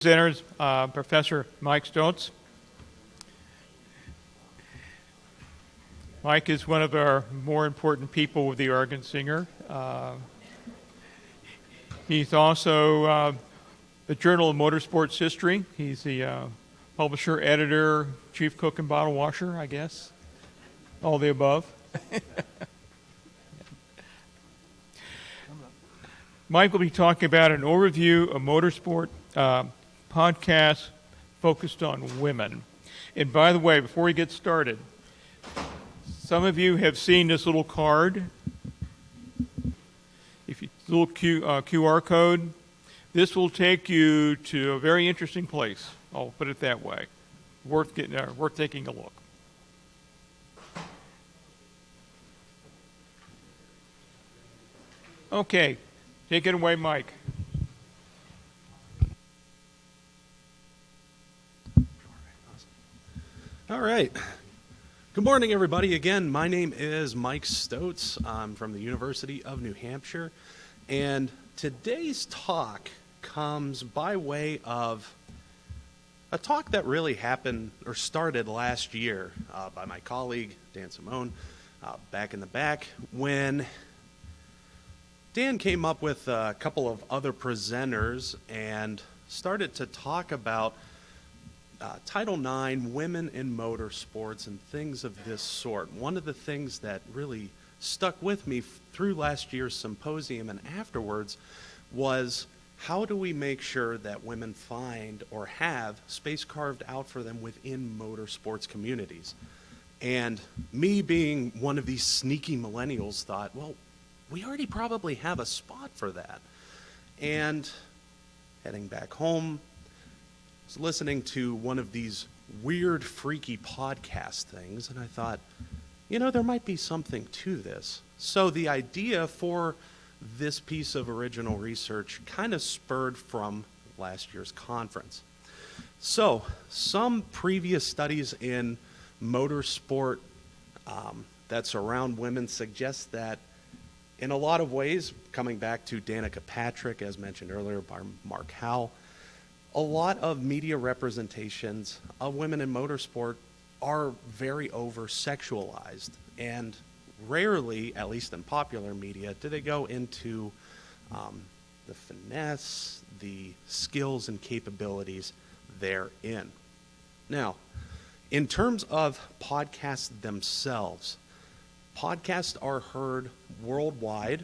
Presenters, Professor Mike Stocz. Mike is one of our more important people with the Argetsinger. He's also the Journal of Motorsports History. He's the publisher, editor, chief cook and bottle washer, I guess. All the above. Mike will be talking about an overview of motorsport podcast focused on women. And by the way, before we get started, some of you have seen this little card. If you little QR code, this will take you to a very interesting place. I'll put it that way. Worth taking a look. Okay, take it away, Mike. All right. Good morning, everybody. Again, my name is Mike Stocz. I'm from the University of New Hampshire, and today's talk comes by way of a talk that really happened or started last year by my colleague, Dan Simone, back in the back, when Dan came up with a couple of other presenters and started to talk about Title IX, women in motorsports, and things of this sort. One of the things that really stuck with me through last year's symposium and afterwards was, how do we make sure that women find or have space carved out for them within motorsports communities? And me, being one of these sneaky millennials, thought, well, we already probably have a spot for that. And heading back home, was listening to one of these weird, freaky podcast things, and I thought, there might be something to this. So the idea for this piece of original research kind of spurred from last year's conference. So some previous studies in motorsport that surround women suggest that in a lot of ways, coming back to Danica Patrick, as mentioned earlier by Mark Howell, a lot of media representations of women in motorsport are very over-sexualized, and rarely, at least in popular media, do they go into the finesse, the skills and capabilities therein. Now, in terms of podcasts themselves, podcasts are heard worldwide,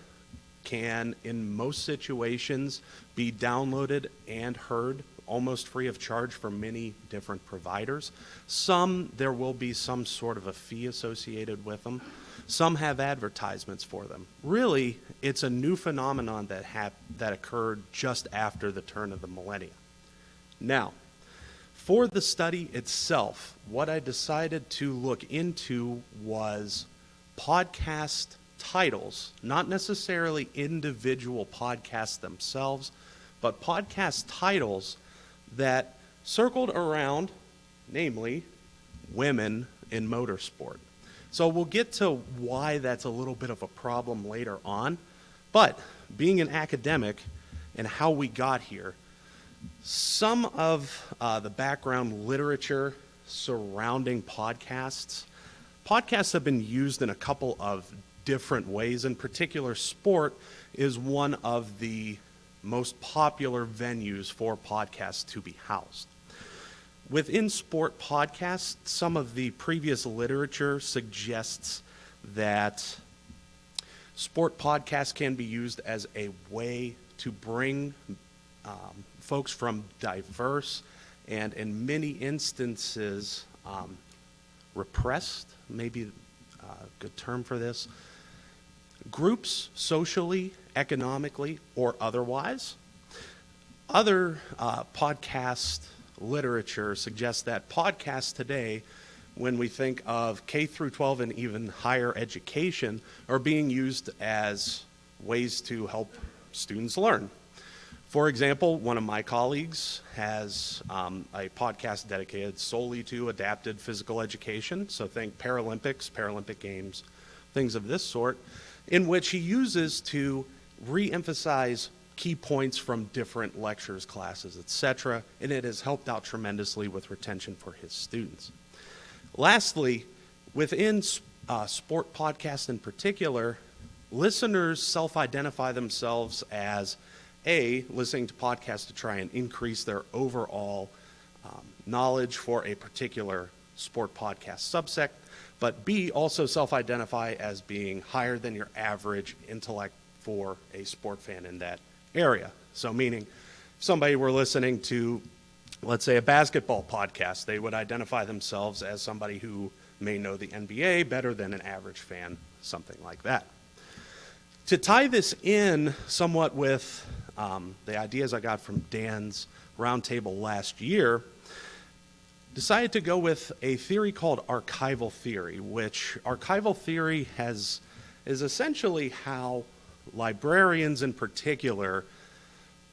can, in most situations, be downloaded and heard almost free of charge from many different providers. Some, there will be some sort of a fee associated with them. Some have advertisements for them. Really, it's a new phenomenon that occurred just after the turn of the millennium. Now, for the study itself, what I decided to look into was podcast titles, not necessarily individual podcasts themselves, but podcast titles that circled around, namely, women in motorsport. So we'll get to why that's a little bit of a problem later on, but being an academic and how we got here, some of the background literature surrounding podcasts have been used in a couple of different ways. In particular, sport is one of the most popular venues for podcasts to be housed. Within sport podcasts, some of the previous literature suggests that sport podcasts can be used as a way to bring folks from diverse and, in many instances, repressed, maybe a good term for this, groups, socially, economically, or otherwise. Other podcast literature suggests that podcasts today, when we think of K through 12 and even higher education, are being used as ways to help students learn. For example, one of my colleagues has a podcast dedicated solely to adapted physical education, so think Paralympics, Paralympic Games, things of this sort, in which he uses to re-emphasize key points from different lectures, classes, etc., and it has helped out tremendously with retention for his students. Lastly, within sport podcasts in particular, listeners self-identify themselves as listening to podcasts to try and increase their overall knowledge for a particular sport podcast subsect, but B, also self-identify as being higher than your average intellect for a sport fan in that area. So meaning, if somebody were listening to, let's say, a basketball podcast, they would identify themselves as somebody who may know the NBA better than an average fan, something like that. To tie this in somewhat with the ideas I got from Dan's roundtable last year, decided to go with a theory called archival theory, which archival theory is essentially how librarians in particular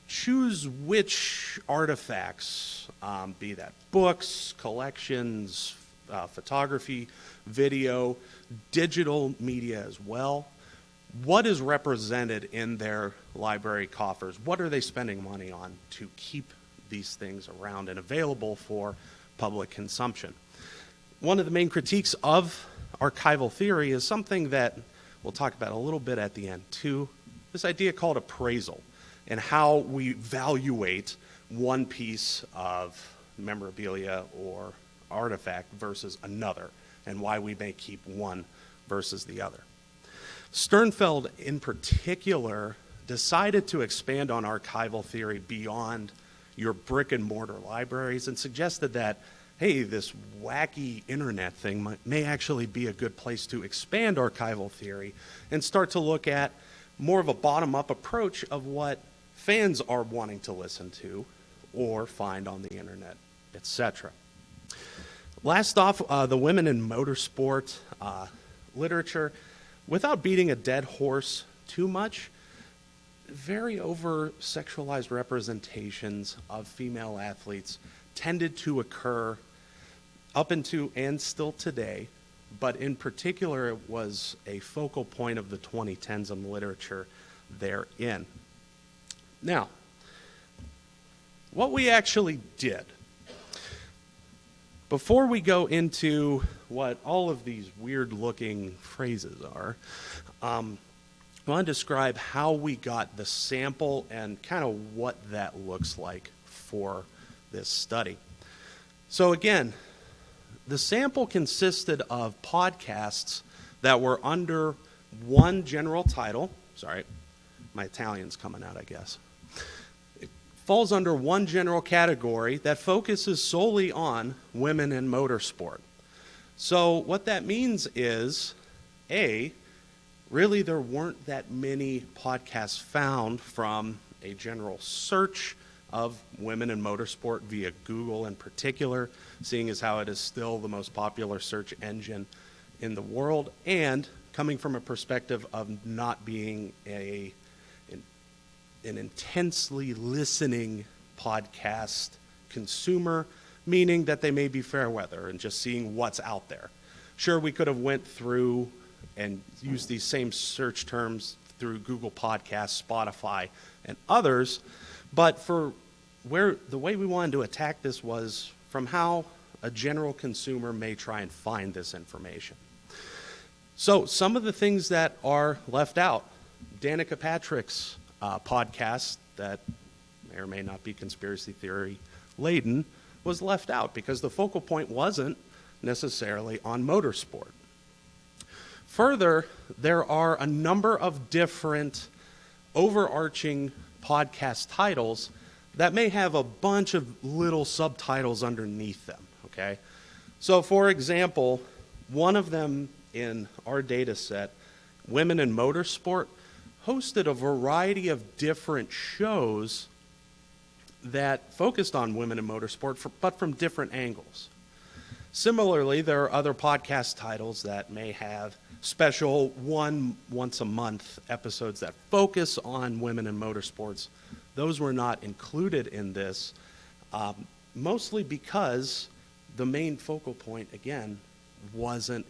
choose which artifacts, be that books, collections, photography, video, digital media as well, what is represented in their library coffers? What are they spending money on to keep these things around and available for public consumption? One of the main critiques of archival theory is something that we'll talk about a little bit at the end too, this idea called appraisal and how we evaluate one piece of memorabilia or artifact versus another, and why we may keep one versus the other. Sternfeld, in particular, decided to expand on archival theory beyond your brick and mortar libraries and suggested that, hey, this wacky internet thing may actually be a good place to expand archival theory and start to look at more of a bottom-up approach of what fans are wanting to listen to or find on the internet, etc. Last off, the women in motorsport literature, without beating a dead horse too much, very over-sexualized representations of female athletes tended to occur up into and still today, but in particular it was a focal point of the 2010s in literature therein. Now, what we actually did, before we go into what all of these weird-looking phrases are, I want to describe how we got the sample and kind of what that looks like for this study. So again, the sample consisted of podcasts that were under one general title. Sorry, my Italian's coming out, I guess. It falls under one general category that focuses solely on women in motorsport. So what that means is, really there weren't that many podcasts found from a general search of women in motorsport via Google in particular, seeing as how it is still the most popular search engine in the world, and coming from a perspective of not being an intensely listening podcast consumer, meaning that they may be fair weather and just seeing what's out there. Sure, we could have went through and used these same search terms through Google Podcasts, Spotify, and others, but the way we wanted to attack this was from how a general consumer may try and find this information. So some of the things that are left out, Danica Patrick's podcast that may or may not be conspiracy theory laden was left out because the focal point wasn't necessarily on motorsport. Further, there are a number of different overarching podcast titles that may have a bunch of little subtitles underneath them, okay? So for example, one of them in our data set, Women in Motorsport, hosted a variety of different shows that focused on women in motorsport, but from different angles. Similarly, there are other podcast titles that may have special once a month episodes that focus on women in motorsports. Those were not included in this, mostly because the main focal point, again, wasn't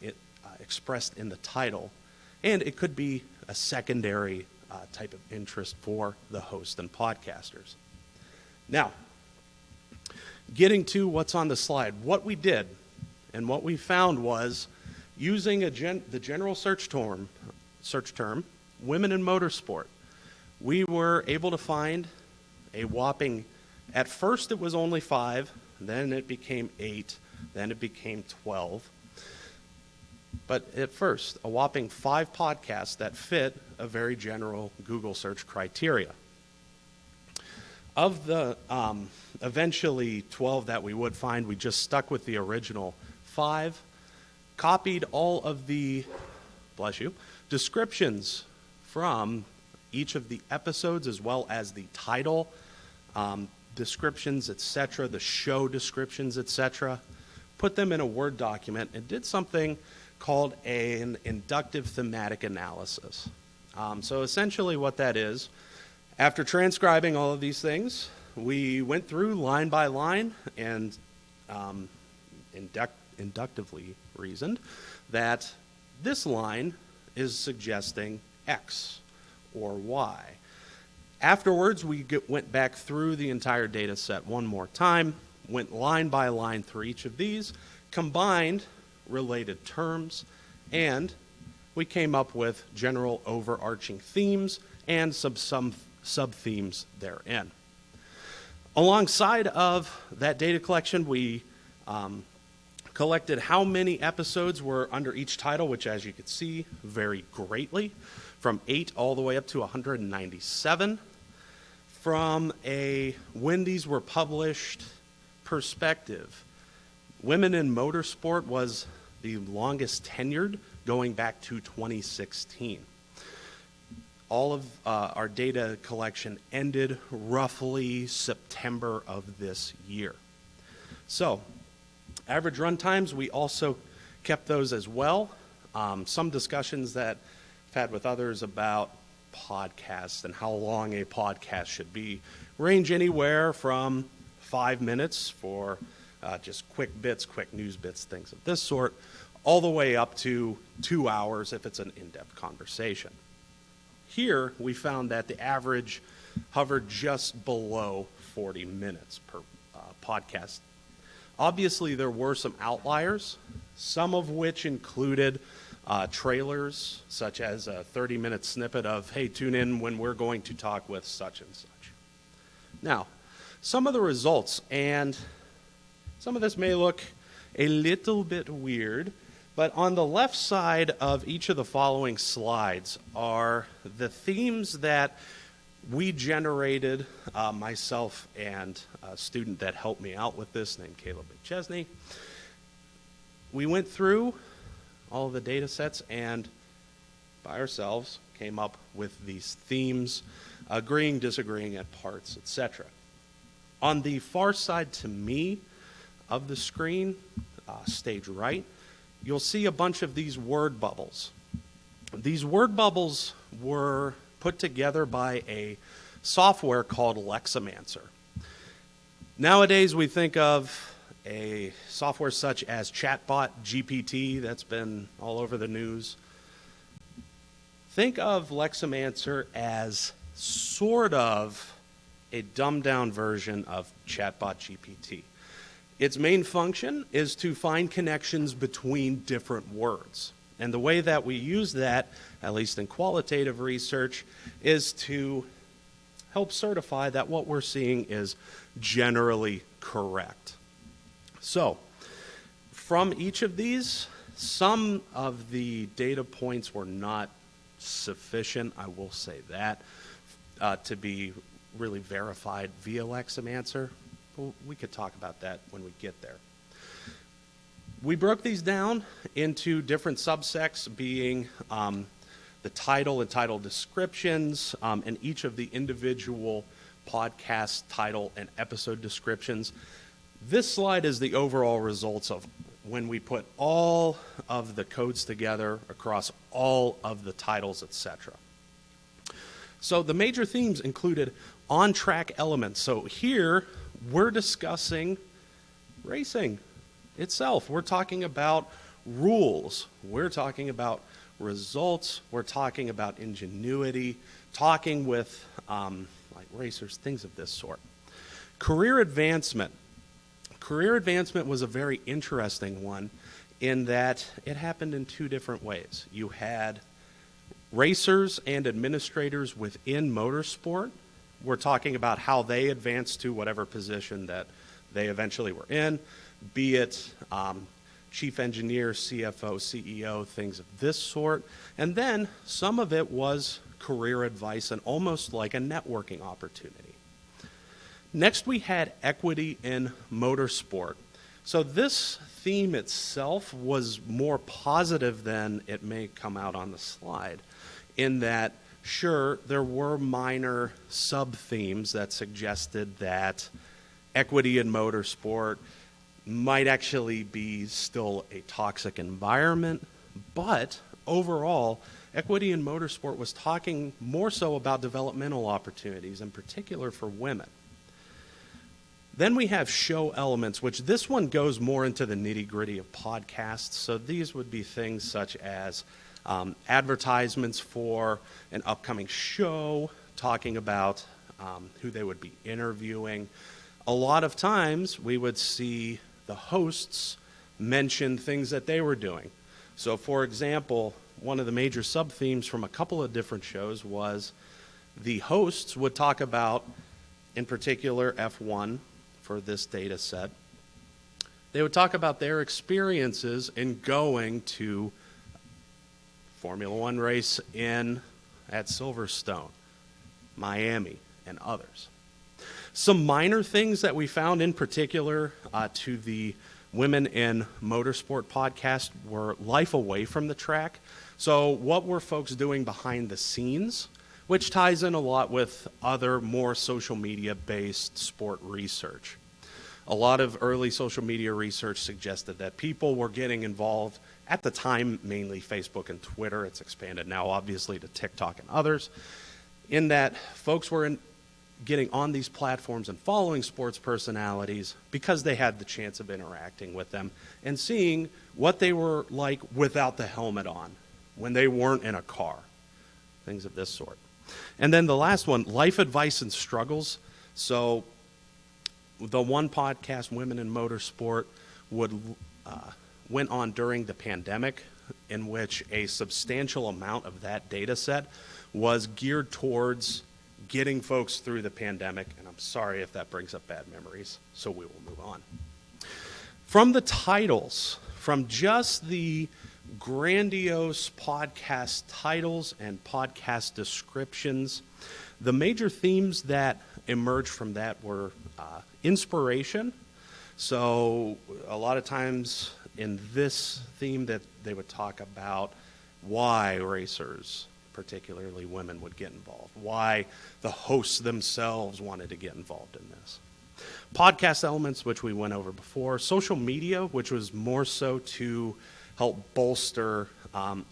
expressed in the title, and it could be a secondary type of interest for the host and podcasters. Now, getting to what's on the slide, what we did and what we found was using the general search term, women in motorsport, we were able to find a whopping, at first it was only 5, then it became 8, then it became 12. But at first, a whopping 5 podcasts that fit a very general Google search criteria. Of the eventually 12 that we would find, we just stuck with the original 5, copied all of the, descriptions from each of the episodes as well as the title, descriptions, etc., the show descriptions, etc., put them in a Word document and did something called an inductive thematic analysis. So essentially what that is, after transcribing all of these things, we went through line by line and inductively reasoned that this line is suggesting X or Y. Afterwards, we went back through the entire data set one more time, went line by line through each of these, combined related terms, and we came up with general overarching themes and some sub-themes therein. Alongside of that data collection, we collected how many episodes were under each title, which, as you can see, vary greatly, from 8 all the way up to 197. From a when these were published perspective, Women in Motorsport was the longest tenured, going back to 2016. All of our data collection ended roughly September of this year. So, average run times, we also kept those as well. Some discussions that I've had with others about podcasts and how long a podcast should be range anywhere from 5 minutes for just quick bits, quick news bits, things of this sort, all the way up to 2 hours if it's an in-depth conversation. Here, we found that the average hovered just below 40 minutes per podcast. Obviously, there were some outliers, some of which included trailers, such as a 30-minute snippet of, hey, tune in when we're going to talk with such and such. Now, some of the results, and some of this may look a little bit weird, but on the left side of each of the following slides are the themes that we generated, myself and a student that helped me out with this named Caleb McChesney. We went through all of the data sets and by ourselves came up with these themes, agreeing, disagreeing at parts, etc. On the far side to me of the screen, stage right, you'll see a bunch of these word bubbles. These word bubbles were put together by a software called Lexamancer. Nowadays, we think of a software such as Chatbot GPT that's been all over the news. Think of Lexamancer as sort of a dumbed-down version of Chatbot GPT. Its main function is to find connections between different words. And the way that we use that, at least in qualitative research, is to help certify that what we're seeing is generally correct. So, from each of these, some of the data points were not sufficient, I will say that, to be really verified via Lexamancer. We could talk about that when we get there. We broke these down into different subsects, being the title and title descriptions, and each of the individual podcast title and episode descriptions. This slide is the overall results of when we put all of the codes together across all of the titles, etc. So the major themes included on-track elements. So here we're discussing racing itself. We're talking about rules. We're talking about results. We're talking about ingenuity, talking with like racers, things of this sort. Career advancement. Career advancement was a very interesting one in that it happened in two different ways. You had racers and administrators within motorsport were talking about how they advanced to whatever position that they eventually were in, be it chief engineer, CFO, CEO, things of this sort. And then some of it was career advice and almost like a networking opportunity. Next, we had equity in motorsport. So this theme itself was more positive than it may come out on the slide, in that, sure, there were minor sub-themes that suggested that equity in motorsport might actually be still a toxic environment, but overall, equity in motorsport was talking more so about developmental opportunities, in particular for women. Then we have show elements, which this one goes more into the nitty-gritty of podcasts. So these would be things such as advertisements for an upcoming show, talking about who they would be interviewing. A lot of times we would see the hosts mention things that they were doing. So for example, one of the major sub-themes from a couple of different shows was the hosts would talk about, in particular, F1 for this data set. They would talk about their experiences in going to Formula One race at Silverstone, Miami, and others. Some minor things that we found in particular to the Women in Motorsport podcast were life away from the track. So what were folks doing behind the scenes, which ties in a lot with other more social media-based sport research. A lot of early social media research suggested that people were getting involved, at the time mainly Facebook and Twitter. It's expanded now obviously to TikTok and others, in that folks were getting on these platforms and following sports personalities because they had the chance of interacting with them and seeing what they were like without the helmet on, when they weren't in a car, things of this sort. And then the last one, life advice and struggles. So the one podcast, Women in Motorsport, went on during the pandemic, in which a substantial amount of that data set was geared towards getting folks through the pandemic. And I'm sorry if that brings up bad memories, so we will move on. From the titles, from just the grandiose podcast titles and podcast descriptions, the major themes that emerged from that were inspiration. So a lot of times in this theme that they would talk about why racers, particularly women, would get involved, why the hosts themselves wanted to get involved in this. Podcast elements, which we went over before. Social media, which was more so to help bolster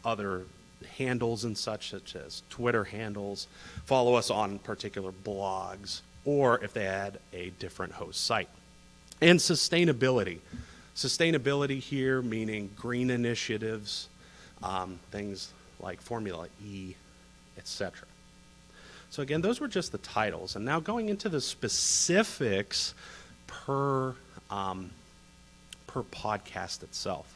other handles and such as Twitter handles, follow us on particular blogs, or if they had a different host site. And sustainability. Sustainability here meaning green initiatives, things like Formula E, etc. So again, those were just the titles. And now going into the specifics per podcast itself.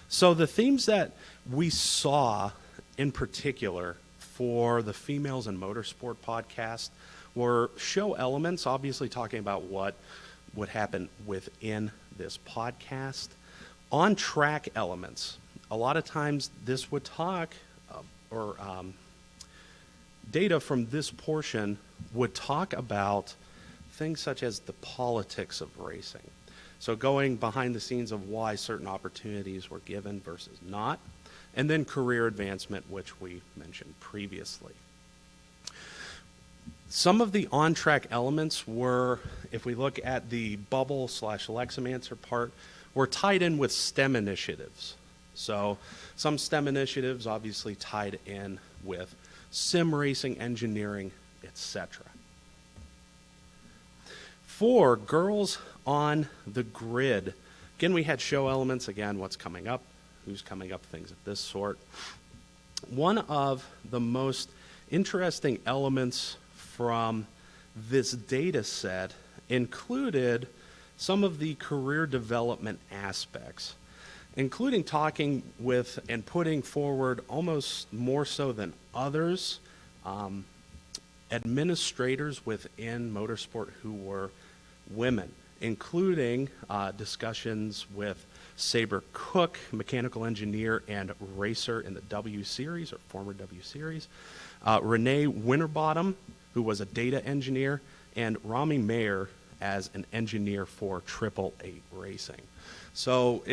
So the themes that we saw in particular for the Females in Motorsport podcast were show elements, obviously talking about what would happen within this podcast. On-track elements. A lot of times this would talk, data from this portion would talk about things such as the politics of racing. So going behind the scenes of why certain opportunities were given versus not. And then career advancement, which we mentioned previously. Some of the on-track elements were, if we look at the bubble/Lexamancer part, were tied in with STEM initiatives. So some STEM initiatives obviously tied in with sim racing, engineering, etc. For girls on the grid, again, we had show elements, again, what's coming up, who's coming up, things of this sort. One of the most interesting elements from this data set included some of the career development aspects, including talking with and putting forward, almost more so than others, administrators within motorsport who were women, including discussions with Sabre Cook, mechanical engineer and racer in the W Series, or former W Series, Renee Winterbottom, who was a data engineer, and Rami Mayer as an engineer for 888 Racing. So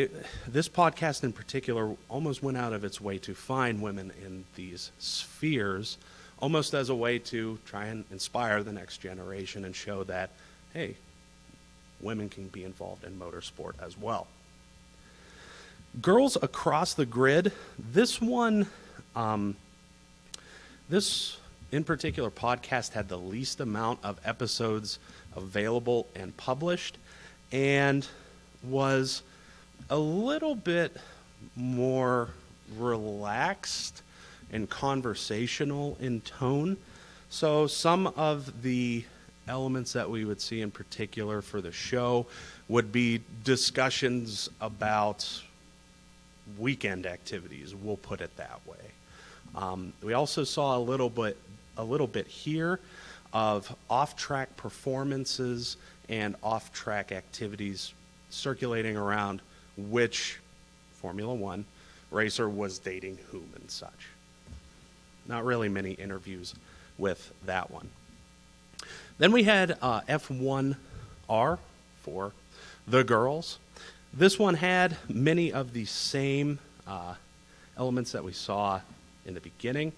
this podcast in particular almost went out of its way to find women in these spheres, almost as a way to try and inspire the next generation and show that, hey, women can be involved in motorsport as well. Girls across the grid, this one, this in particular podcast had the least amount of episodes available and published, and was a little bit more relaxed and conversational in tone. So some of the elements that we would see in particular for the show would be discussions about weekend activities, we'll put it that way. We also saw a little bit here of off-track performances and off-track activities circulating around which Formula One racer was dating whom and such. Not really many interviews with that one. Then we had F1R for the girls. This one had many of the same elements that we saw in the beginning,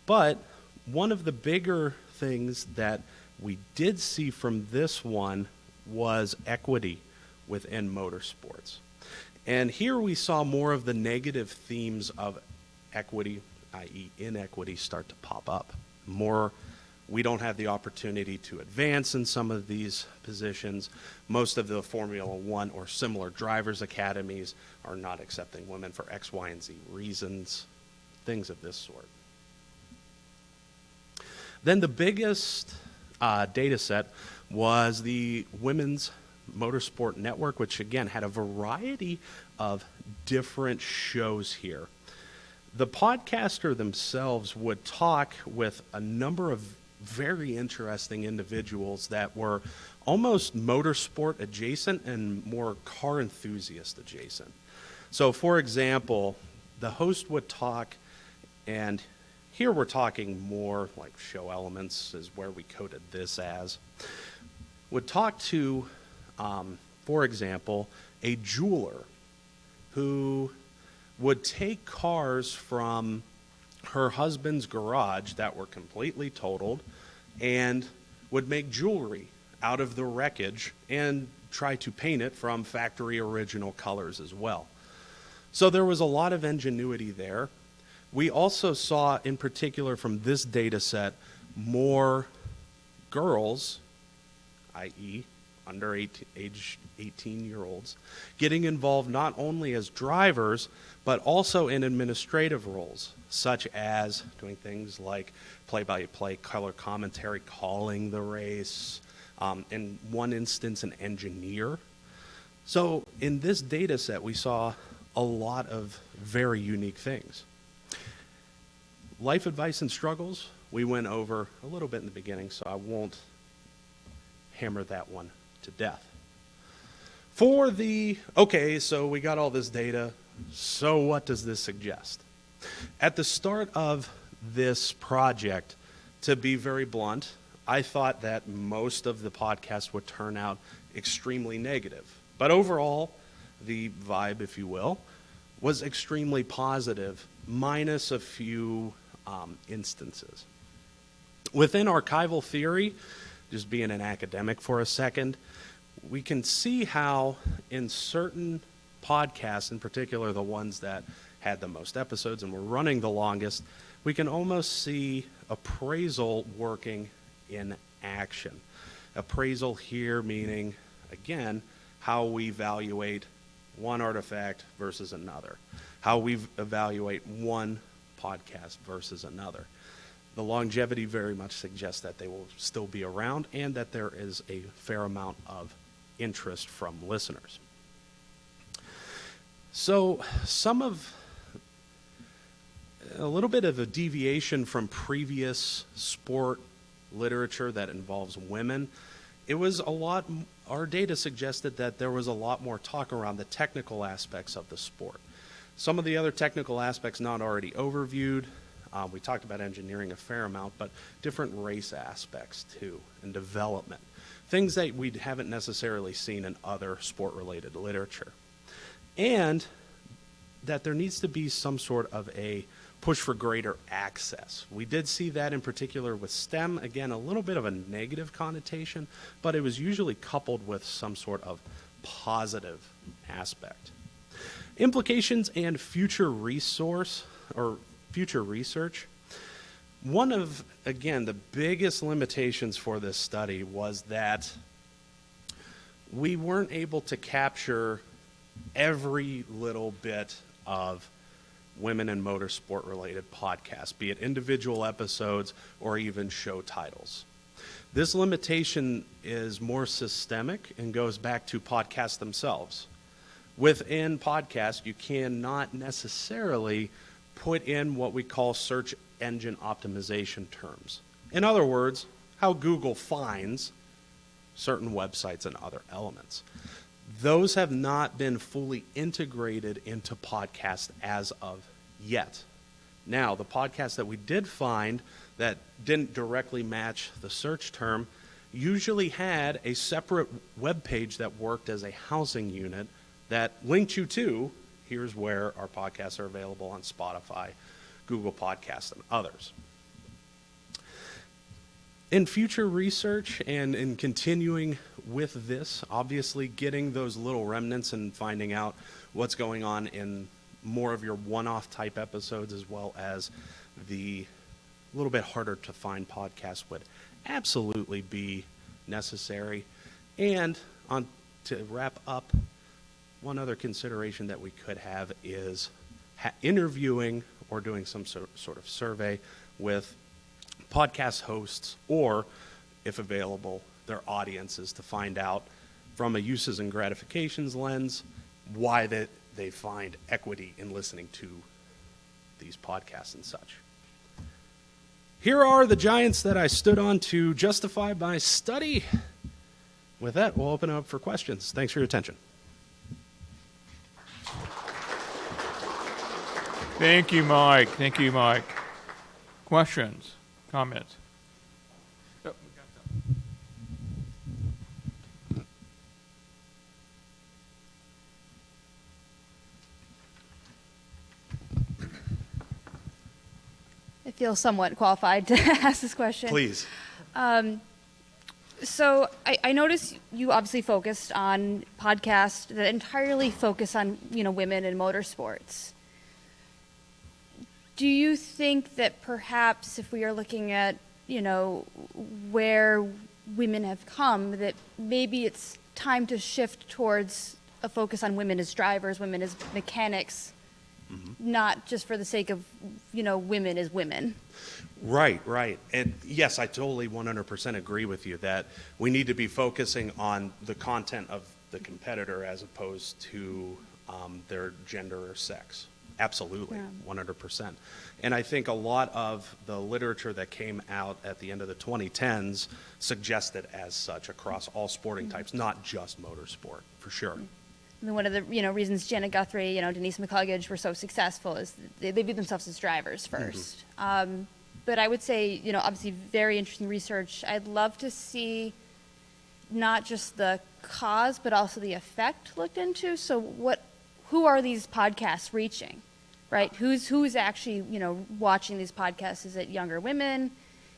but one of the bigger things that we did see from this one was equity within motorsports. And here we saw more of the negative themes of equity, i.e. inequity, start to pop up. More, we don't have the opportunity to advance in some of these positions. Most of the Formula One or similar drivers' academies are not accepting women for X, Y, and Z reasons, things of this sort. Then the biggest data set was the Women's Motorsport Network, which again had a variety of different shows here. The podcaster themselves would talk with a number of very interesting individuals that were almost motorsport adjacent and more car enthusiast adjacent. So for example, the host would talk, and here we're talking more like show elements is where we coded this as, would talk to, for example, a jeweler who would take cars from her husband's garage that were completely totaled and would make jewelry out of the wreckage and try to paint it from factory original colors as well. So there was a lot of ingenuity there. We also saw, in particular from this data set, more girls, i.e. under age 18-year-olds, getting involved not only as drivers, but also in administrative roles, such as doing things like play-by-play color commentary, calling the race, in one instance, an engineer. So in this data set, we saw a lot of very unique things. Life advice and struggles, we went over a little bit in the beginning, so I won't hammer that one to death. Okay, so we got all this data, so what does this suggest? At the start of this project, to be very blunt, I thought that most of the podcasts would turn out extremely negative. But overall, the vibe, if you will, was extremely positive, minus a few instances. Within archival theory, just being an academic for a second, we can see how in certain podcasts, in particular the ones that had the most episodes and were running the longest, we can almost see appraisal working in action. Appraisal here meaning, again, how we evaluate one artifact versus another, how we evaluate one podcast versus another. the longevity very much suggests that they will still be around and that there is a fair amount of interest from listeners. So a little bit of a deviation from previous sport literature that involves women. Our data suggested that there was a lot more talk around the technical aspects of the sport. Some of the other technical aspects not already overviewed. We talked about engineering a fair amount, but different race aspects too, and development. Things that we haven't necessarily seen in other sport-related literature. And that there needs to be some sort of a push for greater access. We did see that in particular with STEM. Again, a little bit of a negative connotation, but it was usually coupled with some sort of positive aspect. Implications and future research. One of, again, the biggest limitations for this study was that we weren't able to capture every little bit of women in motorsport related podcasts, be it individual episodes or even show titles. This limitation is more systemic and goes back to podcasts themselves. Within podcasts, you cannot necessarily put in what we call search engine optimization terms. In other words, how Google finds certain websites and other elements. Those have not been fully integrated into podcasts as of yet. Now, the podcasts that we did find that didn't directly match the search term usually had a separate web page that worked as a housing unit that linked you to, here's where our podcasts are available on Spotify, Google Podcasts, and others. In future research and in continuing with this, obviously getting those little remnants and finding out what's going on in more of your one-off type episodes, as well as the little bit harder to find podcasts, would absolutely be necessary. And to wrap up, one other consideration that we could have is interviewing or doing some sort of survey with podcast hosts, or, if available, their audiences, to find out from a uses and gratifications lens why they find equity in listening to these podcasts and such. Here are the giants that I stood on to justify my study. With that, we'll open it up for questions. Thanks for your attention. Thank you, Mike. Thank you, Mike. Questions? Comments? Oh, we got some. I feel somewhat qualified to ask this question. Please. So I noticed you obviously focused on podcasts that entirely focus on, women in motorsports. Do you think that perhaps if we are looking at, where women have come, that maybe it's time to shift towards a focus on women as drivers, women as mechanics, not just for the sake of, women as women? Right. And yes, I totally 100% agree with you that we need to be focusing on the content of the competitor as opposed to their gender or sex. Absolutely, 100%. And I think a lot of the literature that came out at the end of the 2010s suggested as such across all sporting types, not just motorsport, for sure. I mean, one of the reasons Jenna Guthrie, Denise McCluggage were so successful is they view themselves as drivers first. But I would say, obviously very interesting research. I'd love to see not just the cause, but also the effect looked into. So who are these podcasts reaching, right? Who's actually, watching these podcasts? Is it younger women?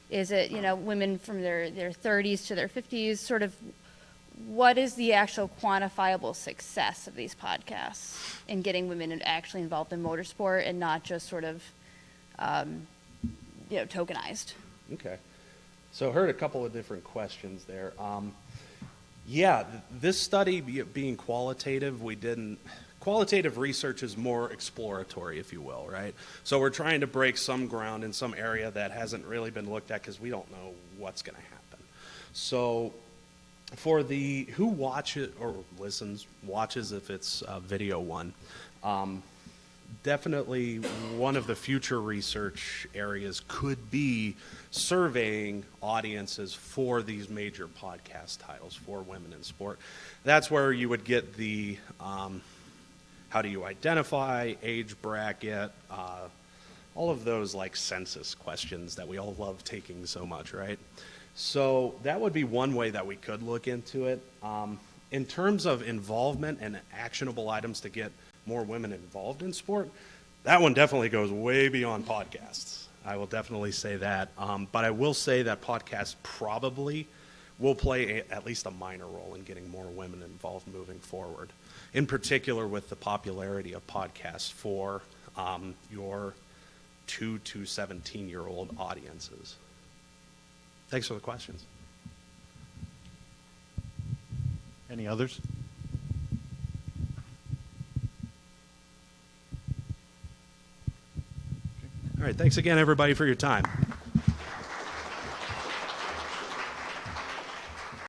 Is it, women from their 30s to their 50s? Sort of, what is the actual quantifiable success of these podcasts in getting women actually involved in motorsport and not just sort of, tokenized? Okay. So I heard a couple of different questions there. This study being qualitative, we didn't Qualitative research is more exploratory, if you will, right? So we're trying to break some ground in some area that hasn't really been looked at because we don't know what's going to happen. So for the who watches or listens, watches if it's a video one, definitely one of the future research areas could be surveying audiences for these major podcast titles for women in sport. That's where you would get the how do you identify, age bracket, all of those like census questions that we all love taking so much, right? So that would be one way that we could look into it. In terms of involvement and actionable items to get more women involved in sport, that one definitely goes way beyond podcasts. I will definitely say that. But I will say that podcasts probably will play at least a minor role in getting more women involved moving forward, in particular with the popularity of podcasts for your 2 to 17-year-old audiences. Thanks for the questions. Any others? All right, thanks again, everybody, for your time.